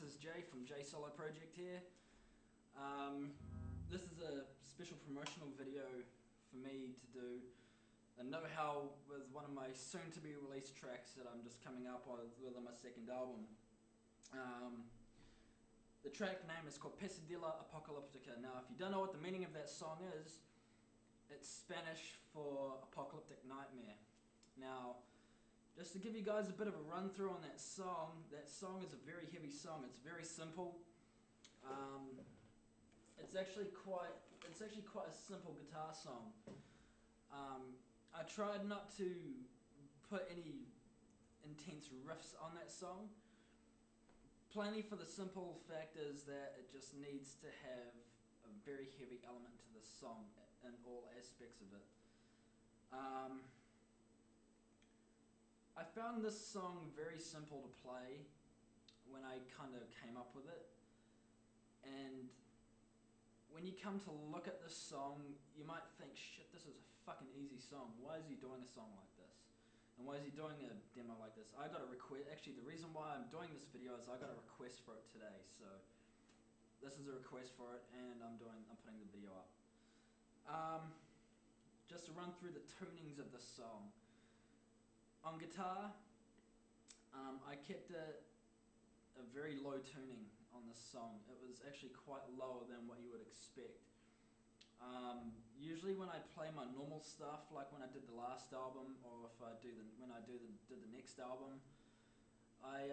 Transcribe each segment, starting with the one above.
is Jay from J Solo Project here. This is a special promotional video for me to do a know-how with one of my soon-to-be released tracks that I'm just coming up with on my second album. The track name is called Pesadilla Apocaliptica. Now, if you don't know what the meaning of that song is, it's Spanish for apocalyptic nightmare. Now, just to give you guys a bit of a run through on that song is a very heavy song. It's very simple. It's actually quite a simple guitar song. I tried not to put any intense riffs on that song, plainly for the simple fact is that it just needs to have a very heavy element to the song in all aspects of it. I found this song very simple to play when I kind of came up with it, and when you come to look at this song, you might think, shit, this is a fucking easy song. Why is he doing a song like this? And why is he doing a demo like this? I got a request. Actually, the reason why I'm doing this video is I got a request for it today. So this is a request for it, and I'm putting the video up. Just to run through the tunings of this song. On guitar, I kept a very low tuning on this song. It was actually quite lower than what you would expect. Usually when I play my normal stuff, like when I did the last album, or if I do did the next album, I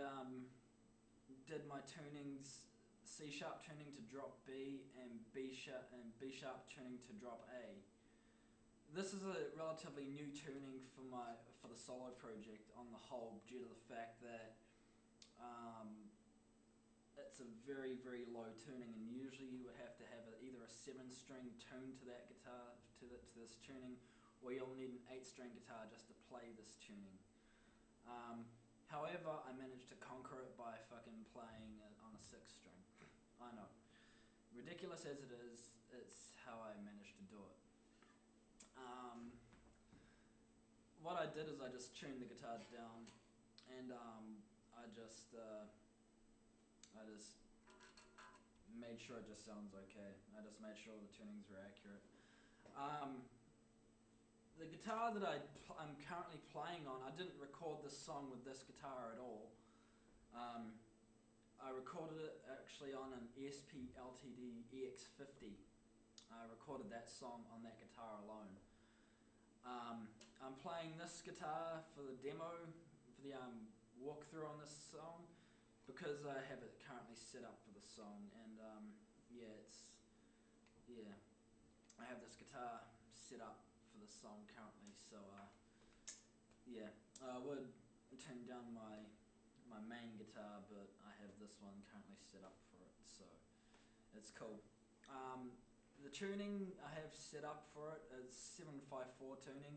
did my tunings C sharp tuning to drop B and B sharp tuning to drop A. This is a relatively new tuning for the solo project on the whole, due to the fact that it's a very, very low tuning, and usually you would have to have either a 7-string tune to that guitar, to this tuning, or you'll need an 8-string guitar just to play this tuning. However, I managed to conquer it by fucking playing it on a 6-string. I know. Ridiculous as it is, it's how I managed to do it. What I did is I just tuned the guitar down, and I just made sure it just sounds okay. I just made sure the tunings were accurate. The guitar that I'm currently playing on, I didn't record this song with this guitar at all. I recorded it actually on an ESP LTD EX50. I recorded that song on that guitar alone. I'm playing this guitar for the demo, for the walkthrough on this song, because I have it currently set up for the song, and I have this guitar set up for the song currently, so I would turn down my main guitar, but I have this one currently set up for it, so it's cool. The tuning I have set up for it is 754 tuning,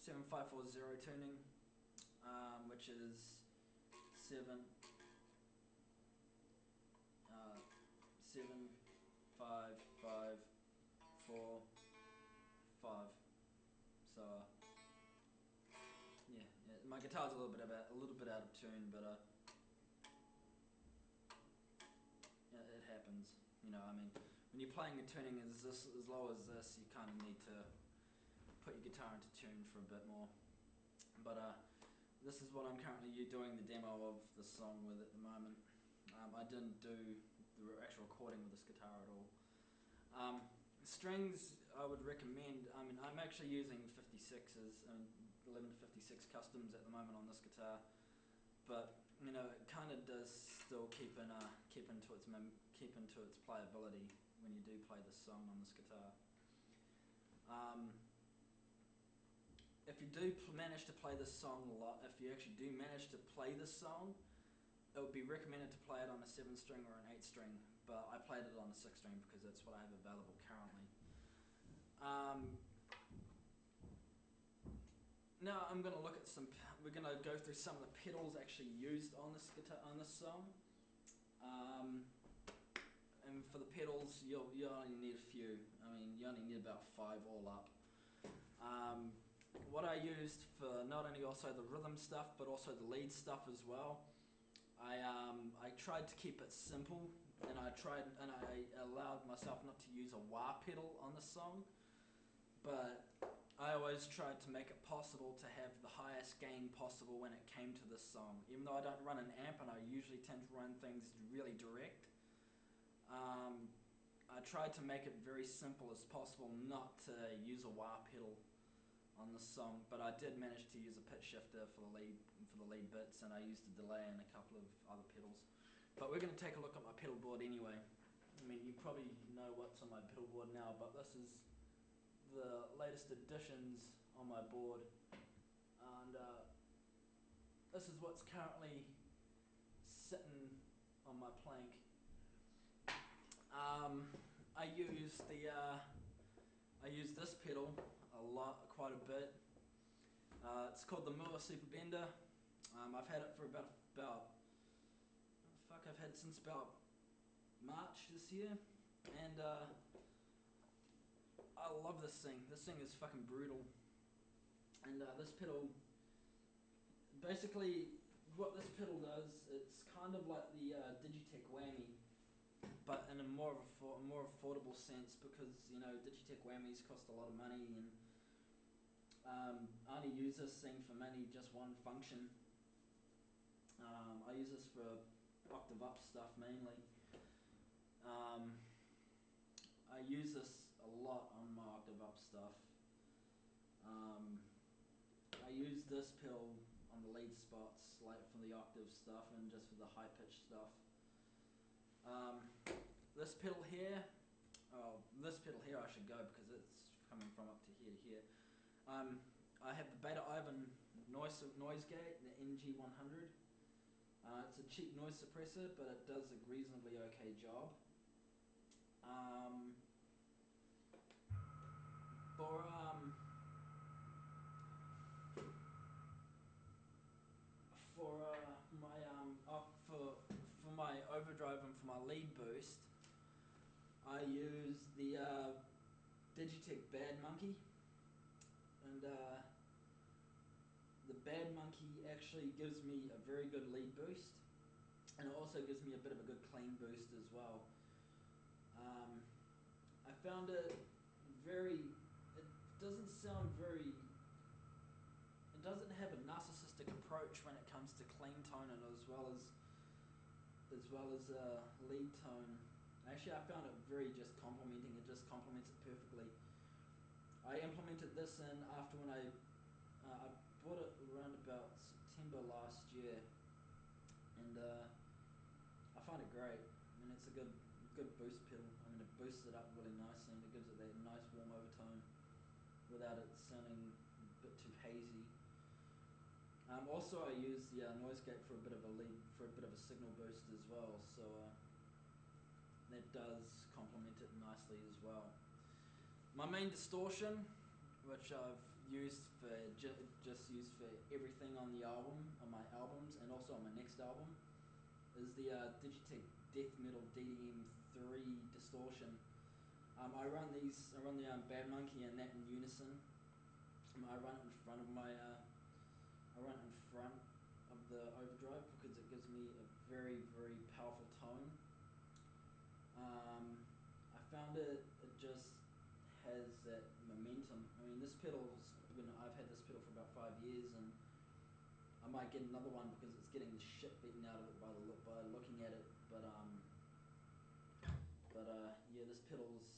7540 tuning, which is 7 5 5 4 5. So yeah, my guitar's a little bit out of tune, but yeah, it happens. You know, I mean, when you're playing a tuning as low as this, you kind of need to put your guitar into tune for a bit more. But this is what I'm currently doing the demo of the song with at the moment. I didn't do the actual recording with this guitar at all. Strings I would recommend. I mean, I'm actually using 56s, 11 to 56 customs at the moment on this guitar, but you know, it kind of does still keep into its playability when you do play this song on this guitar. If you do manage to play this song a lot, if you actually do manage to play this song, it would be recommended to play it on a 7-string or an 8-string, but I played it on a 6-string because that's what I have available currently. Now I'm going to look at we're going to go through some of the pedals actually used on this guitar, on this song. And for the pedals, you only need a few. I mean, you only need about 5 all up. What I used for not only also the rhythm stuff, but also the lead stuff as well, I tried to keep it simple, and I allowed myself not to use a wah pedal on the song, but I always tried to make it possible to have the highest gain possible when it came to this song. Even though I don't run an amp and I usually tend to run things really direct, I tried to make it very simple as possible not to use a wah pedal on the song, but I did manage to use a pitch shifter for the lead bits, and I used a delay and a couple of other pedals. But we're going to take a look at my pedal board anyway. I mean, you probably know what's on my pedal board now, but this is the latest additions on my board, and this is what's currently sitting on my plank. I use this pedal a lot, quite a bit. It's called the Moore Super Bender. I've had it for I've had it since about March this year, and I love this thing. This thing is fucking brutal. And this pedal, basically, what this pedal does, it's kind of like the Digitech Whammy, but in a more affordable sense, because Digitech Whammies cost a lot of money, and I only use this thing for mainly just one function. I use this for octave up stuff mainly. I use this a lot on my octave up stuff. I use this pedal on the lead spots, like for the octave stuff and just for the high pitch stuff. This pedal here I should go because it's coming from up to here to here. I have the Beta Ivan noise gate, the NG100. It's a cheap noise suppressor, but it does a reasonably okay job. For my overdrive and for my lead boost, I use the Digitech Bad Monkey, and the Bad Monkey actually gives me a very good lead boost, and it also gives me a bit of a good clean boost as well. I found it doesn't have a narcissistic approach when it comes to clean tone and as well as lead tone. Actually, I found it very just complimenting. It just complements it perfectly. I implemented this in after when I bought it around about September last year, and I find it great. I mean, it's a good boost pedal. I mean, it boosts it up really nicely, and it gives it that nice warm overtone without it sounding a bit too hazy. Also, I use the noise gate for a bit of a signal boost as well, so that does complement it nicely as well. My main distortion, which I've used for just used for everything on the album, on my albums, and also on my next album, is the Digitech Death Metal DDM3 distortion. I run the Bad Monkey and that in unison. I run it in front of the overdrive because it gives me a very, very powerful tone. I found it just has that momentum. I mean, I've had this pedal for about 5 years, and I might get another one because it's getting the shit beaten out of it by looking at it. But yeah, this pedal's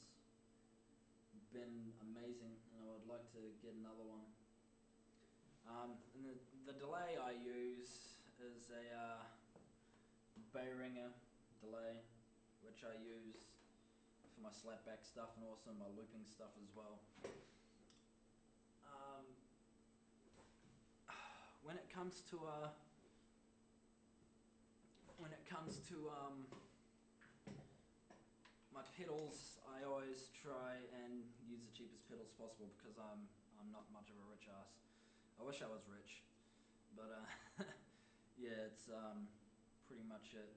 been amazing, and I would like to get another one. And the delay I use is a Behringer delay, which I use for my slapback stuff and also my looping stuff as well. When it comes to my pedals, I always try and use the cheapest pedals possible because I'm not much of a rich ass. I wish I was rich, but yeah, it's pretty much it.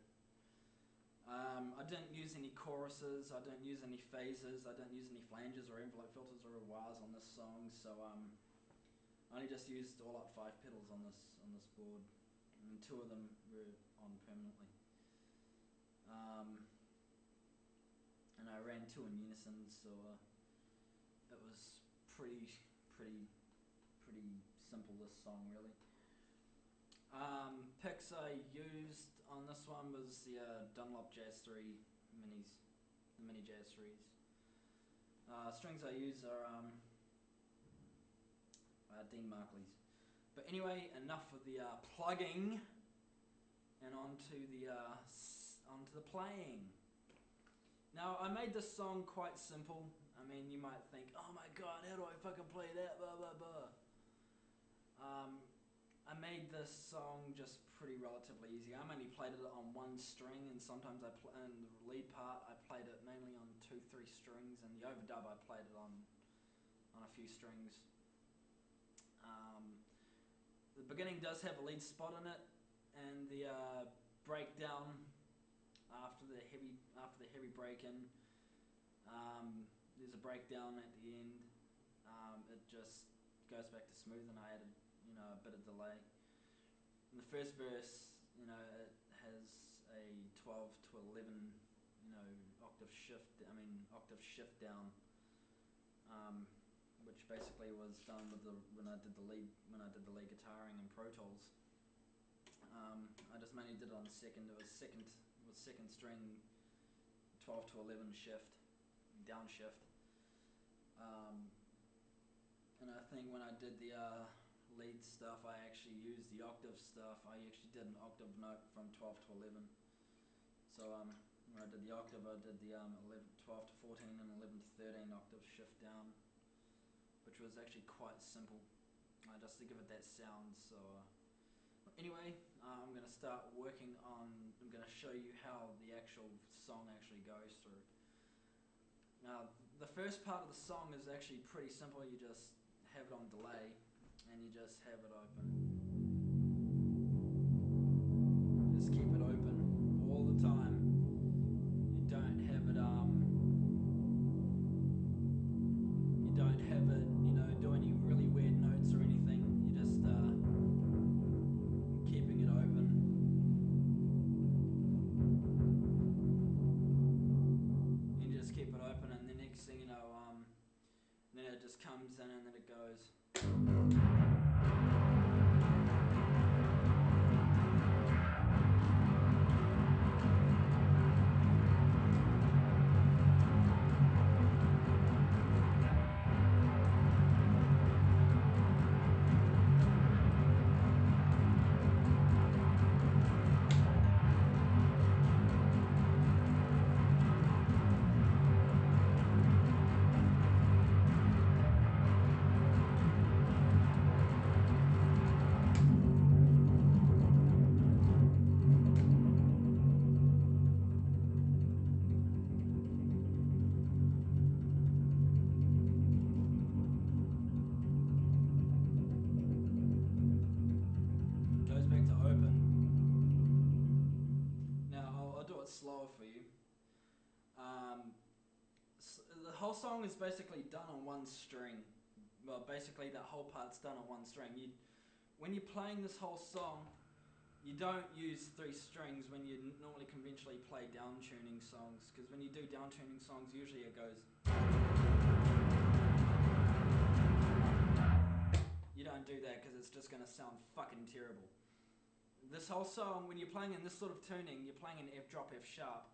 I didn't use any choruses, I don't use any phases, I don't use any flanges or envelope filters or wahs on this song, so I only just used all up 5 pedals on this board, and 2 of them were on permanently. And I ran 2 in unison, so it was pretty simple, this song, really. Picks I used on this one was the Dunlop Jazz 3 minis, the mini Jazz 3s. Strings I use are Dean Markley's. But anyway, enough of the plugging, and onto the playing. Now, I made this song quite simple. I mean, you might think, oh my god, how do I fucking play that, blah blah blah. I made this song just pretty relatively easy. I mainly played it on 1 string, and sometimes in the lead part I played it mainly on 2-3 strings, and the overdub I played it on a few strings. The beginning does have a lead spot in it, and the breakdown after the heavy break-in. There's a breakdown at the end. It just goes back to smooth, and I added a bit of delay. In the first verse, it has a 12 to 11, octave shift down, which basically was done with when I did the lead guitaring in Pro Tools. I just mainly did it on second. It was second string, 12 to 11 shift, downshift. And I think when I did the lead stuff, I actually used the octave stuff. I actually did an octave note from 12 to 11. So when I did the octave, I did the 12 to 14 and 11 to 13 octave shift down, which was actually quite simple, just to give it that sound. So anyway, I'm going to start working on, I'm going to show you how the actual song actually goes through. Now, the first part of the song is actually pretty simple. You just have it on delay, and you just have it open. Just keep it open all the time. You don't have it do any really weird notes or anything. You just keeping it open. You just keep it open, and the next thing you know, then it just comes in, and then it goes. Slower for you. The whole song is basically done on 1 string. Well, basically that whole part's done on 1 string. When you're playing this whole song, you don't use 3 strings when you normally conventionally play down tuning songs, because when you do down tuning songs, usually it goes. You don't do that because it's just going to sound fucking terrible. This whole song, when you're playing in this sort of tuning, you're playing in F drop, F sharp.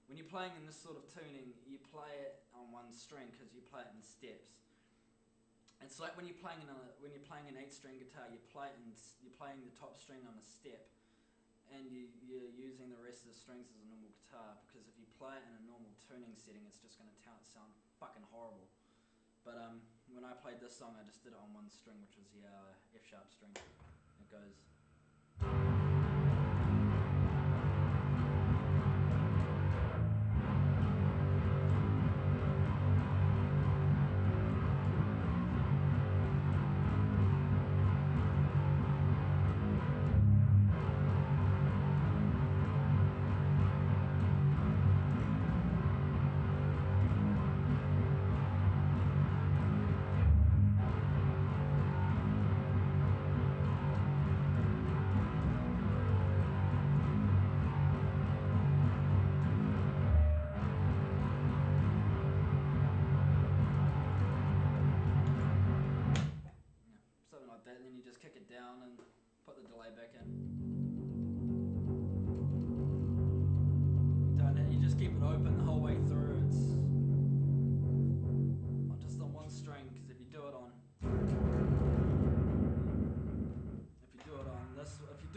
When you're playing in this sort of tuning, you play it on 1 string because you play it in steps. It's like when you're playing an 8-string guitar, you're playing the top string on a step, and you're using the rest of the strings as a normal guitar. Because if you play it in a normal tuning setting, it's just going to sound fucking horrible. But when I played this song, I just did it on 1 string, which was the F sharp string. It goes. like that, and then you just kick it down and put the delay back in. You just keep it open the whole way through. It's not just on one string, because if you do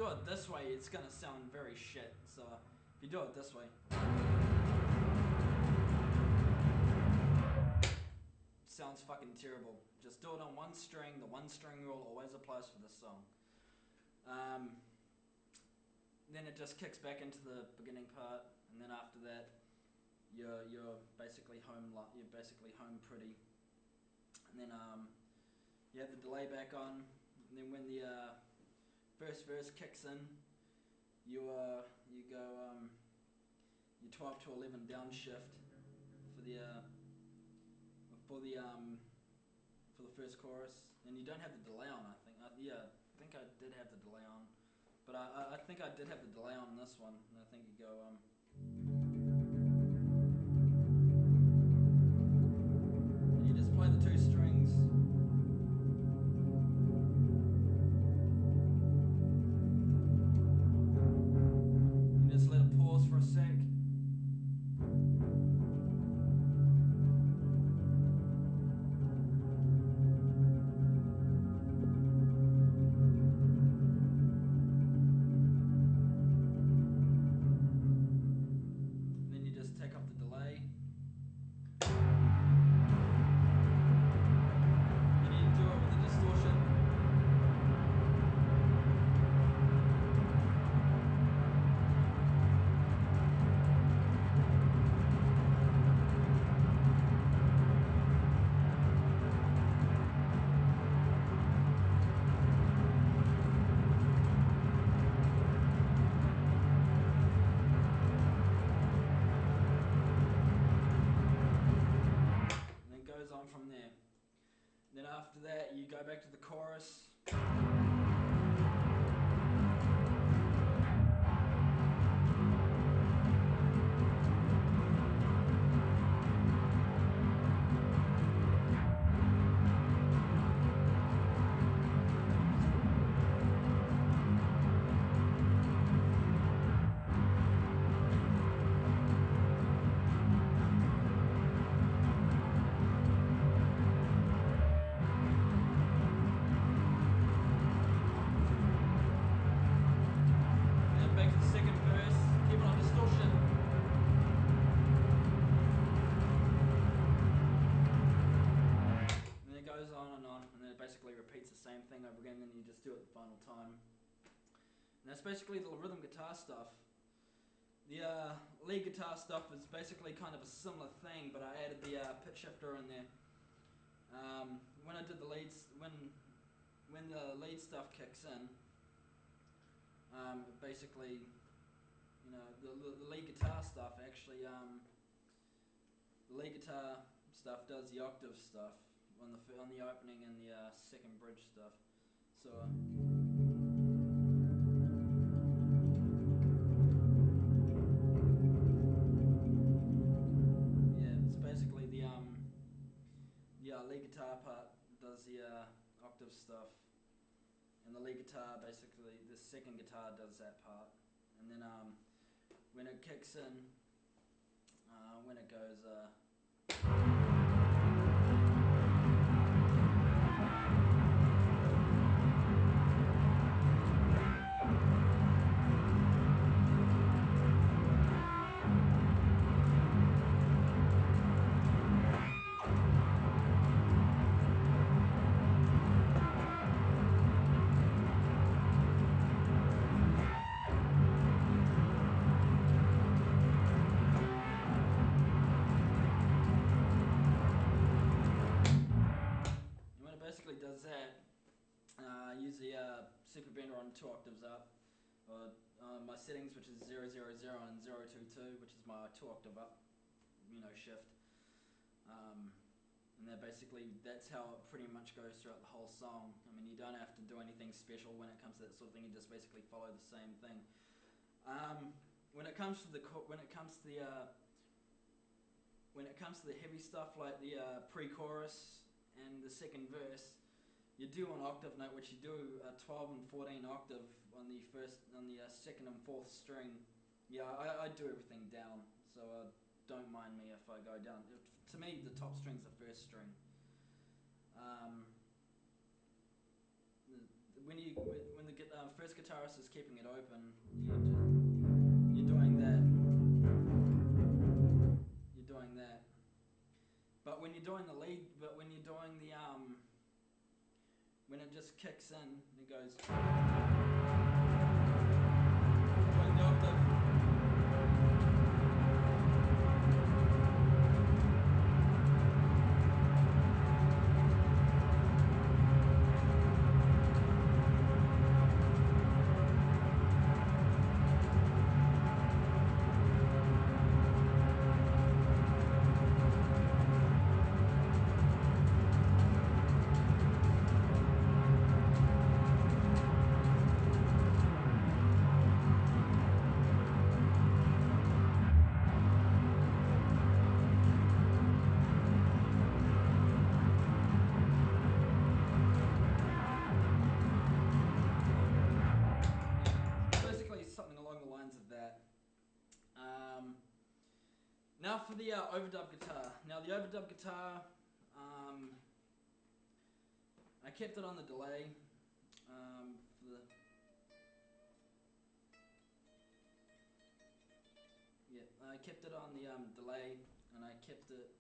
it this way, it's gonna sound very shit. So if you do it this way, it sounds fucking terrible. Just do it on one string. The one string rule always applies for this song. Then it just kicks back into the beginning part, and then after that, you're basically home. You're basically home pretty. And then you have the delay back on, and then when the first verse kicks in, you go you 12 to 11 downshift for the first chorus, and you don't have the delay on. I think I did have the delay on, but I think I did have the delay on this one, and I think you go and you just play the two strings. You just let it pause for a sec. On from there. Then after that, you go back to the chorus. Same thing over again, then you just do it the final time. And that's basically the rhythm guitar stuff. The lead guitar stuff is basically kind of a similar thing, but I added the pitch shifter in there. When I did the leads, when the lead stuff kicks in, basically, the lead guitar stuff actually, the lead guitar stuff does the octave stuff on the opening and the second bridge stuff. So yeah, it's basically the lead guitar part does the octave stuff, and the lead guitar, basically the second guitar does that part, and then when it kicks in, when it goes does that, use the super bender on 2 octaves up, or my settings, which is 000 and 022, which is my 2 octave up, shift, and that's how it pretty much goes throughout the whole song. I mean, you don't have to do anything special when it comes to that sort of thing. You just basically follow the same thing. When it comes to the heavy stuff like the pre-chorus and the second verse, you do an octave note, which you do a 12 and 14 octave on the second and fourth string. Yeah, I do everything down, so don't mind me if I go down. To me, the top string's the first string. When the first guitarist is keeping it open, you're doing that. You're doing that. But when you're doing the lead, when it just kicks in, it goes. Doing the octave. Now for the overdub guitar. Now the overdub guitar, I kept it on the delay. I kept it on the delay, and I kept it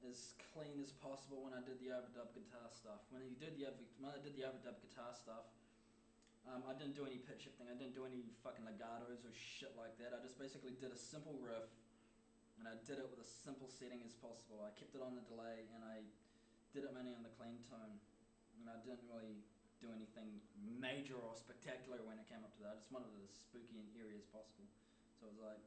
as clean as possible when I did the overdub guitar stuff. When I did the overdub guitar stuff, I didn't do any pitch shifting. I didn't do any fucking legatos or shit like that. I just basically did a simple riff. And I did it with a simple setting as possible. I kept it on the delay, and I did it mainly on the clean tone. And I didn't really do anything major or spectacular when it came up to that. I just wanted it as spooky and eerie as possible. So it was like.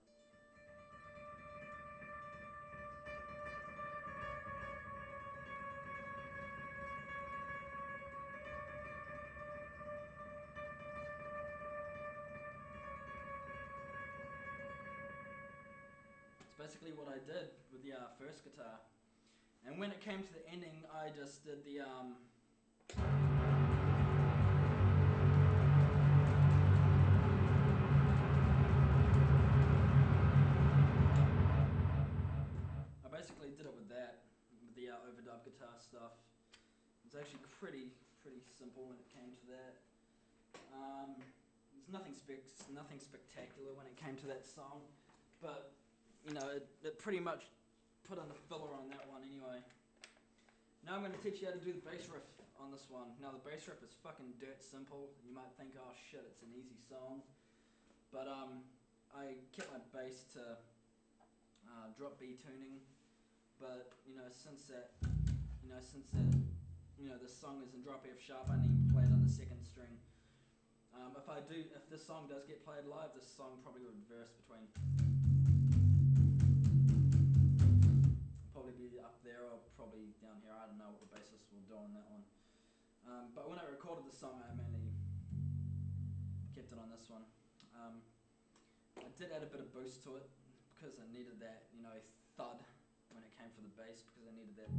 Basically what I did with the first guitar, and when it came to the ending, I just did the I basically did it with that, with the overdub guitar stuff. It's actually pretty simple when it came to that. There's nothing spectacular when it came to that song, but you know, it pretty much put on the filler on that one anyway. Now I'm going to teach you how to do the bass riff on this one. Now the bass riff is fucking dirt simple. You might think, oh shit, it's an easy song. But I kept my bass to drop B tuning. But since this song is in drop F sharp, I need to play it on the second string. If this song does get played live, this song probably would verse between. Probably be up there or probably down here. I don't know what the bassist will do on that one. But when I recorded the song, I mainly kept it on this one. I did add a bit of boost to it because I needed that, thud when it came for the bass, because I needed that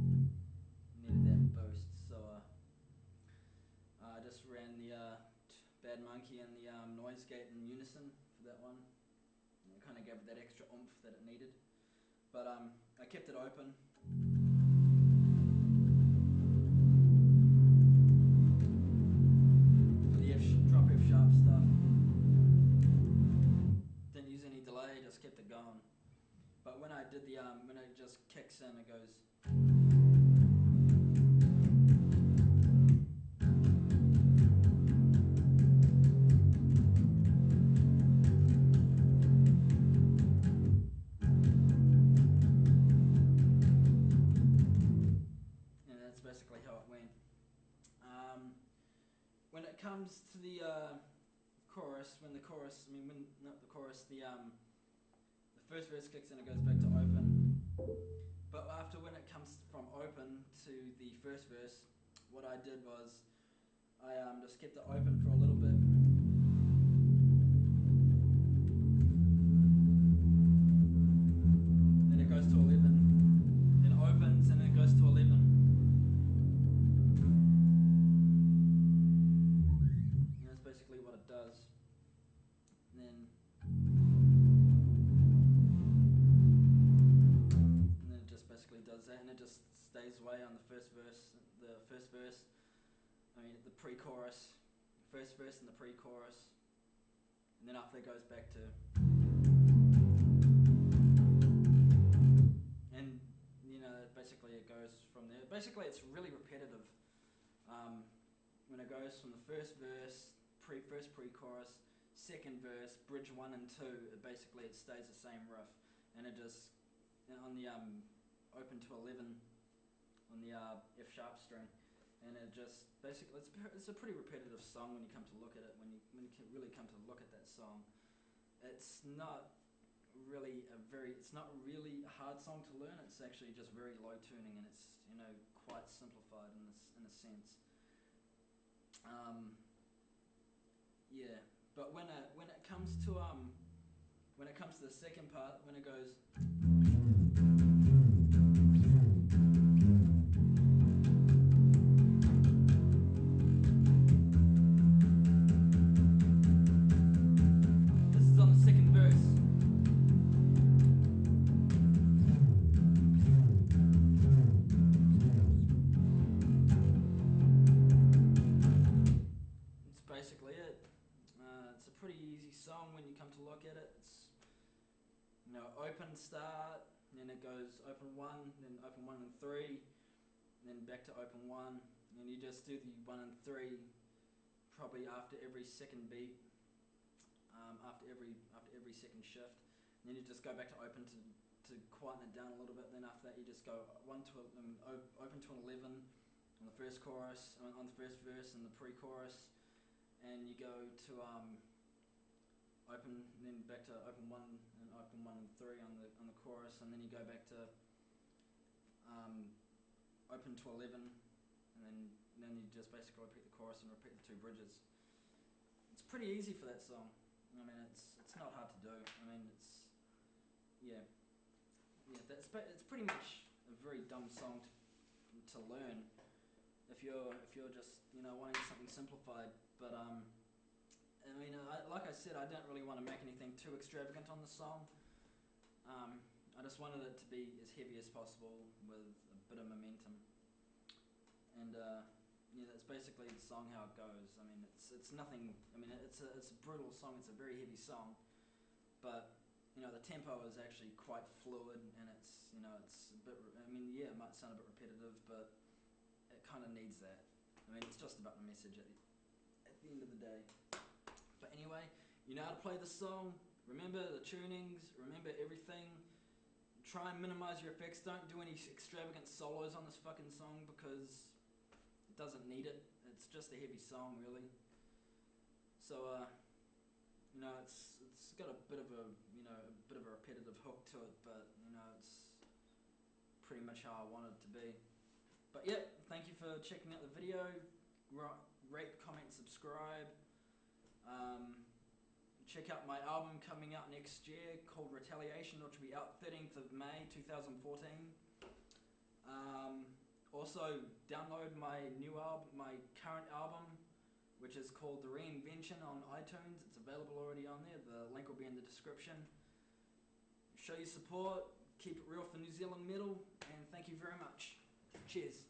boost. So I just ran the Bad Monkey and the noise gate in unison for that one. And it kind of gave it that extra oomph that it needed. But I kept it open. For the drop F sharp stuff. Didn't use any delay, just kept it going. But when I did when it just kicks in, it goes. When it comes to the chorus, the first verse kicks in, it goes back to open. But when it comes from open to the first verse, what I did was I just kept it open for a little bit. Then it goes to 11. Then it opens and then it goes to 11. pre-chorus, first verse and the pre-chorus, and then after it goes back to, and basically it goes from there. Basically it's really repetitive. When it goes from the first verse, first pre-chorus, second verse, bridge 1 and 2, it stays the same riff, and it just on the open to 11 on the F sharp string, and it just basically it's a pretty repetitive song when you come to look at it. When you really come to look at that song, it's not really a hard song to learn. It's actually just very low tuning, and it's quite simplified in a sense. Yeah, but when it comes to the second part, when it goes, this is on the second verse. It's basically it. It's a pretty easy song when you come to look at it. It's open start, then it goes open 1, then open 1 and 3, then back to open 1, and you just do the 1 and 3 probably after every second beat, after every second shift. And then you just go back to open to quieten it down a little bit. Then after that you just go open to an 11 on the first chorus, on the first verse and the pre-chorus, and you go to open, and then back to open 1 and open 1 and 3 on the chorus, and then you go back to open to 11, and then you just basically repeat the chorus and repeat the 2 bridges. It's pretty easy for that song. I mean, it's not hard to do. I mean, it's pretty much a very dumb song to learn if you're just wanting something simplified. But I mean, like I said, I don't really want to make anything too extravagant on the song. I just wanted it to be as heavy as possible with a bit of momentum. And that's basically the song how it goes. I mean, it's nothing. I mean, it's a brutal song. It's a very heavy song, but the tempo is actually quite fluid, and it's a bit. I mean, yeah, it might sound a bit repetitive, but it kind of needs that. I mean, it's just about the message at the end of the day. But anyway, you know how to play the song. Remember the tunings. Remember everything. Try and minimize your effects. Don't do any extravagant solos on this fucking song because it doesn't need it. It's just a heavy song, really. So it's got a bit of a repetitive hook to it, but it's pretty much how I want it to be. But yeah, thank you for checking out the video. Rate, comment, subscribe. Check out my album coming out next year called Retaliation, which will be out 13th of May 2014. Also, download my current album, which is called The Reinvention on iTunes. It's available already on there. The link will be in the description. Show your support, keep it real for New Zealand metal, and thank you very much. Cheers.